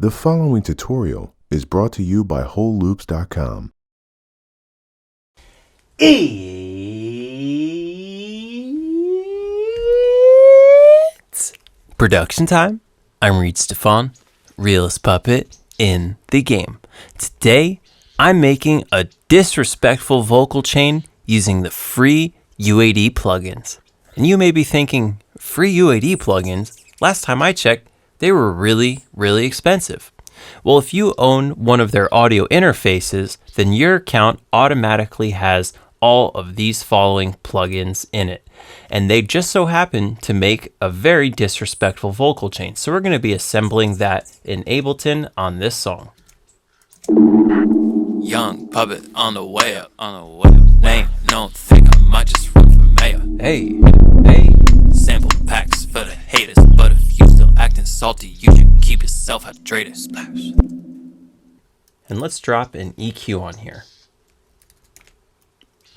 The following tutorial is brought to you by WholeLoops.com. It's production time. I'm Reid Stefan, realest puppet in the game. Today, I'm making a disrespectful vocal chain using the free UAD plugins. And you may be thinking, free UAD plugins? Last time I checked, they were really expensive. Well, if you own one of their audio interfaces, then your account automatically has all of these following plugins in it. And they just so happen to make a very disrespectful vocal chain. So we're going to be assembling that in Ableton on this song. Young puppet on the way up, Name, don't think I might just run for mayor. Hey. Sample packs for the haters, but if you still acting salty, you should keep yourself hydrated. Splash. And let's drop an EQ on here.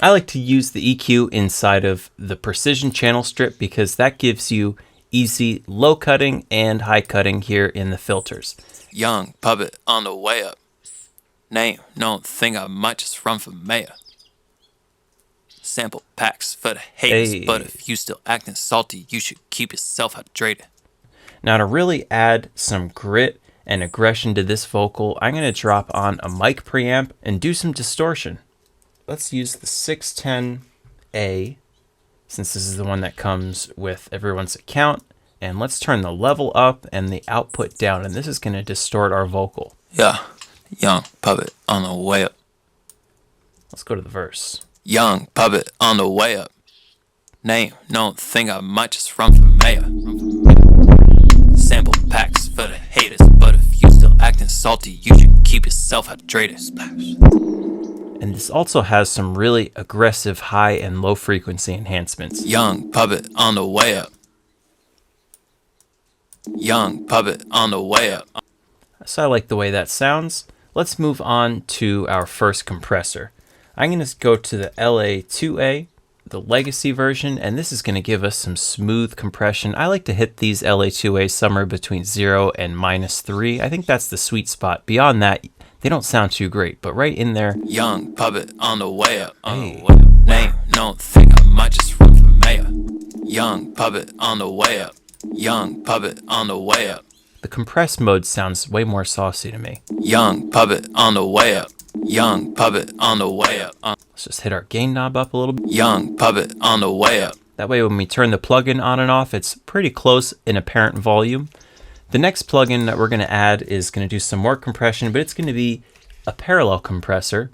I like to use the EQ inside of the precision channel strip because that gives you easy low cutting and high cutting here in the filters. Young puppet on the way up. Name, don't think I might just run for mayor. Sample packs for the haters, but if you still acting salty, you should keep yourself hydrated. Now to really add some grit and aggression to this vocal, I'm going to drop on a mic preamp and do some distortion. Let's use the 610A, since this is the one that comes with everyone's account, and let's turn the level up and the output down, and this is going to distort our vocal. Yeah, young puppet on the way up. Let's go to the verse. Young puppet on the way up. Name, don't think I might just run for mayor. Sample packs for the haters, but if you still acting salty, you should keep yourself hydrated. Splash. And this also has some really aggressive high and low frequency enhancements. Young puppet on the way up. Young puppet on the way up. So I like the way that sounds. Let's move on to our first compressor. I'm going to go to the LA2A, the Legacy version, and this is going to give us some smooth compression. I like to hit these LA2A somewhere between 0 and -3. I think that's the sweet spot. Beyond that, they don't sound too great, but right in there. Young puppet on the way up. Hey. Name, don't think I might just run for mayor. Young puppet on the way up. Young puppet on the way up. The compressed mode sounds way more saucy to me. Young puppet on the way up. Young puppet on the way up. Let's just hit our gain knob up a little bit. Young puppet on the way up. That way when we turn the plugin on and off, it's pretty close in apparent volume. The next plugin that we're going to add is going to do some more compression, but it's going to be a parallel compressor.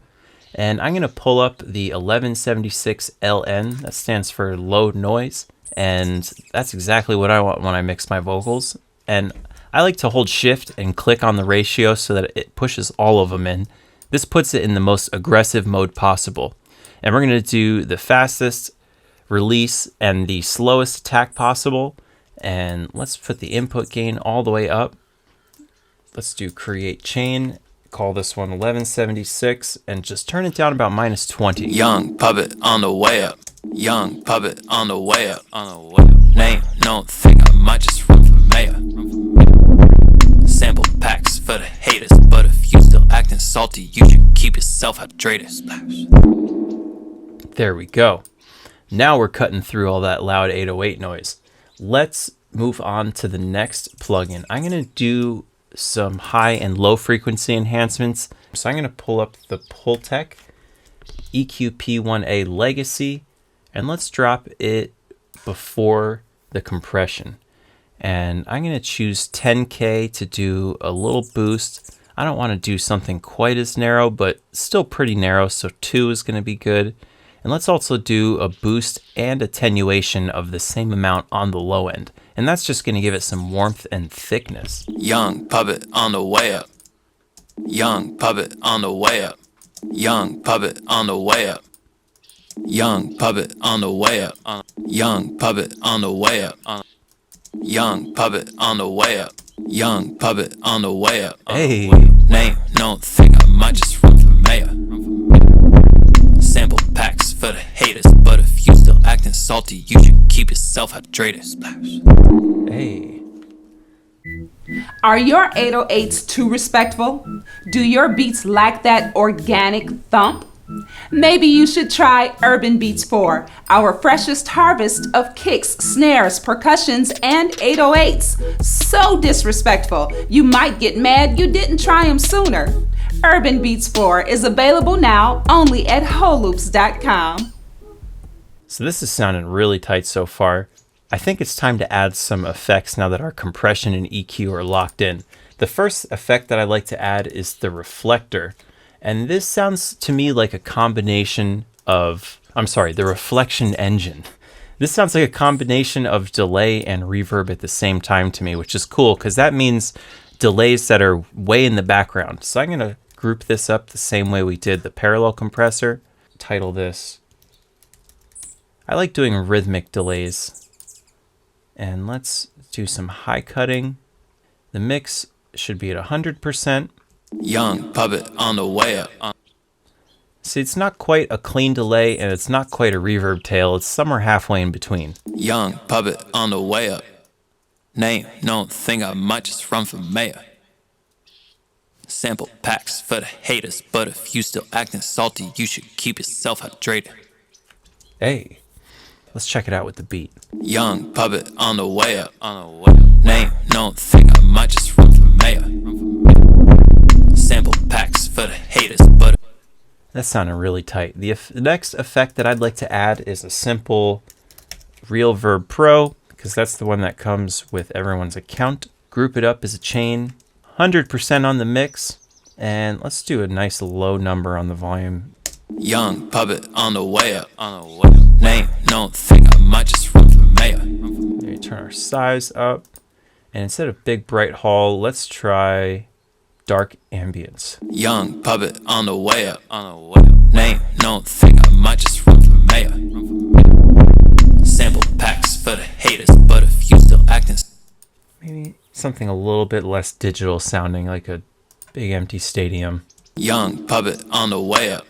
And I'm going to pull up the 1176LN. That stands for low noise. And that's exactly what I want when I mix my vocals. And I like to hold shift and click on the ratio so that it pushes all of them in. This puts it in the most aggressive mode possible. And we're going to do the fastest release and the slowest attack possible. And let's put the input gain all the way up. Let's do create chain. Call this one 1176 and just turn it down about -20. Young puppet on the way up. Young puppet on the way up. Name, don't think I might just run for mayor. Sample packs for the haters, but if you still acting salty, you should keep yourself hydrated. Splash. There we go. Now we're cutting through all that loud 808 noise. Let's move on to the next plugin. I'm going to do some high and low frequency enhancements. So I'm going to pull up the Pultec EQP1A Legacy, and let's drop it before the compression. And I'm going to choose 10K to do a little boost. I don't want to do something quite as narrow, but still pretty narrow, so 2 is going to be good. And let's also do a boost and attenuation of the same amount on the low end. And that's just going to give it some warmth and thickness. Young puppet on the way up. Young puppet on the way up. Young puppet on the way up. Young puppet on the way up. Young puppet on the way up. Young puppet on the way up. Young puppet on the way up. Hey. Name, don't think I might just run for mayor. Sample packs for the haters, but if you still acting salty, you should keep yourself hydrated. Splash. Hey. Are your 808s too respectful? Do your beats lack that organic thump? Maybe you should try Urban Beats 4, our freshest harvest of kicks, snares, percussions, and 808s. So disrespectful, you might get mad you didn't try them sooner. Urban Beats 4 is available now only at holoops.com. So this is sounding really tight so far. I think it's time to add some effects now that our compression and EQ are locked in. The first effect that I like to add is the Reflector. And this sounds to me like a combination of, the Reflection Engine. This sounds like a combination of delay and reverb at the same time to me, which is cool because that means delays that are way in the background. So I'm going to group this up the same way we did the parallel compressor. Title this. I like doing rhythmic delays. And let's do some high cutting. The mix should be at 100%. Young puppet on the way up. See, it's not quite a clean delay and it's not quite a reverb tail. It's somewhere halfway in between. Young puppet on the way up. Name, don't think I might just run for mayor. Sample packs for the haters, but if you still acting salty, you should keep yourself hydrated. Hey, let's check it out with the beat. Young puppet on the way up. Name, don't think I might just run for mayor. Sample packs for the haters, but That sounded really tight. The next effect that I'd like to add is a simple RealVerb Pro, because that's the one that comes with everyone's account. Group it up as a chain, 100% on the mix, and let's do a nice low number on the volume. young puppet on the way up. Name, don't think I might just run for mayor. Maybe turn our size up, and instead of big bright hall, let's try dark ambience. Young puppet on the way up. Name, don't think I might just run for mayor. Sample packs for the haters, but if you still acting, Maybe something a little bit less digital sounding, like a big empty stadium. young puppet on the way up.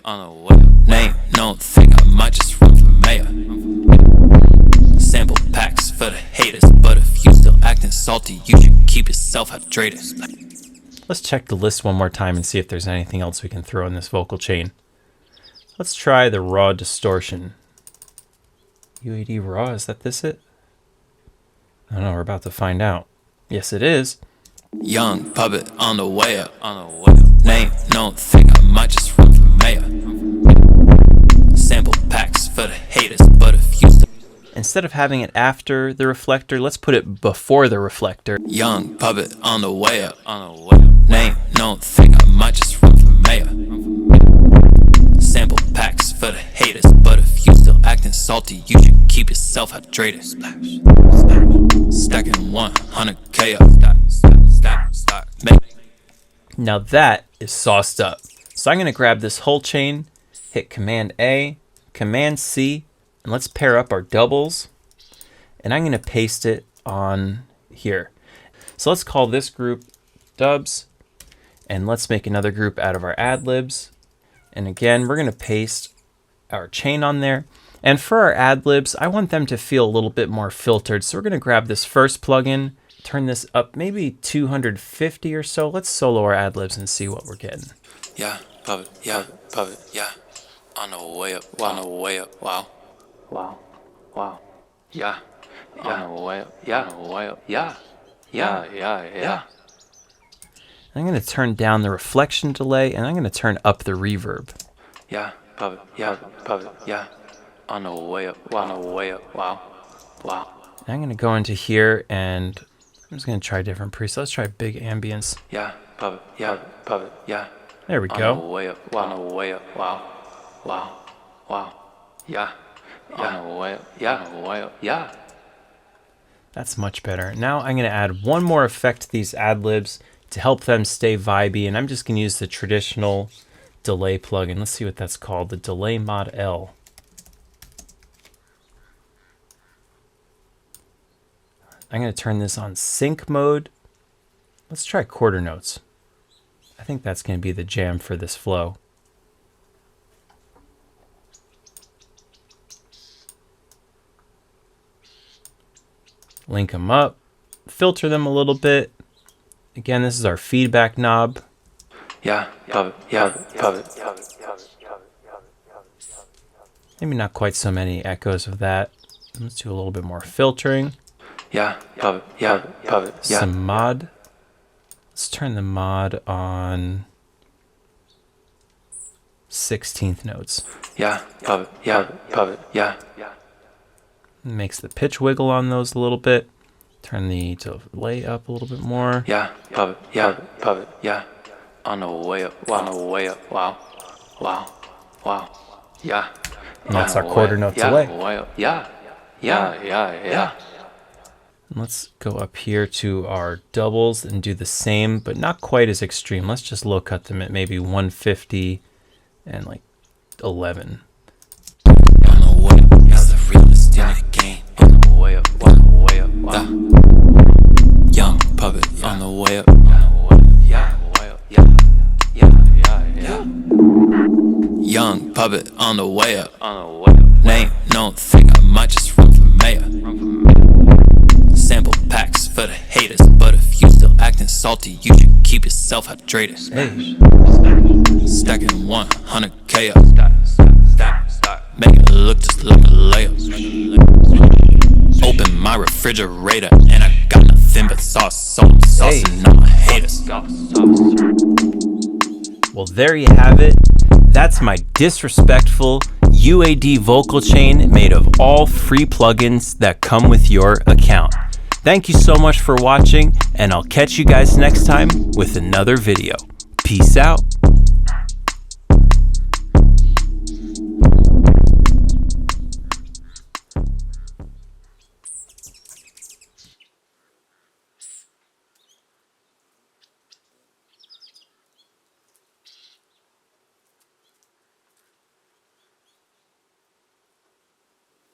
Name, don't think I might just run for mayor. Sample packs for the haters, but if you still acting salty, you should keep yourself hydrated. Let's check the list one more time and see if there's anything else we can throw in this vocal chain. Let's try the raw distortion. UAD raw, is that it? I don't know, we're about to find out. Yes, it is. Young puppet on the way up. Name, don't think I might just run for mayor. Sample packs for the haters, but if you still Instead of having it after the reflector, let's put it before the reflector. young puppet on the way up. Name, don't think I might just run for mayor. Sample packs for the haters, but if you still acting salty, you should keep yourself hydrated. Stacking 100K up. Now that is sauced up. So I'm going to grab this whole chain, hit Command A, Command C, and let's pair up our doubles. And I'm going to paste it on here. So let's call this group dubs, and let's make another group out of our ad-libs. And again, we're going to paste our chain on there. And for our ad-libs, I want them to feel a little bit more filtered. So we're going to grab this first plugin, turn this up maybe 250 or so. Let's solo our ad-libs and see what we're getting. Yeah, puppet, yeah, puppet, yeah. On the way up, on the way up, wow. Wow. Wow. Yeah, On the way up. yeah, On the way up. yeah, Yeah, yeah, yeah, yeah. yeah. I'm going to turn down the reflection delay, and I'm going to turn up the reverb. Yeah, puppet, yeah, puppet, yeah. On the way up, on the way up, wow, wow. And I'm going to go into here, and I'm just going to try different presets. Let's try big ambience. Yeah, puppet, yeah, puppet, yeah. There we On the go. way up, on the way up, wow, wow, wow. Yeah, On the way up. yeah, On the way up. yeah. That's much better. Now I'm going to add one more effect to these ad-libs to help them stay vibey, and I'm just going to use the traditional delay plugin. Let's see what that's called, the Delay Mod L. I'm going to turn this on sync mode. Let's try quarter notes. I think that's going to be the jam for this flow. Link them up, filter them a little bit, Again, this is our feedback knob. Yeah, pub it, yeah, pub it. Maybe not quite so many echoes of that. Let's do a little bit more filtering. Yeah, pub it, yeah, pub it, yeah. Some mod. Let's turn the mod on 16th notes. Yeah, pub it, yeah, pub it, yeah. Makes the pitch wiggle on those a little bit. Turn the delay up a little bit more. Yeah, pub it, yeah, pub it, yeah. On the way up, wow, on the way up, wow, wow, wow, yeah. And that's our quarter note delay. Way up, yeah, yeah, yeah, yeah. Let's go up here to our doubles and do the same, but not quite as extreme. Let's just low cut them at maybe 150 and like 11. On the way up, it's the realest in the game. On the way up, on the way up, wow. Young puppet on the way up. Yeah, way up, yeah, yeah, yeah, yeah. Young puppet on the way up. On the way up, Name, no think I might just run for mayor. Sample packs for the haters, but if you still acting salty, you should keep yourself hydrated. Stacking 100K up. stop. Make it look just like a layup. Open my refrigerator and I got nothing but sauce and all my haters. Well, there you have it. That's my disrespectful UAD vocal chain made of all free plugins that come with your account. Thank you so much for watching, and I'll catch you guys next time with another video. Peace out.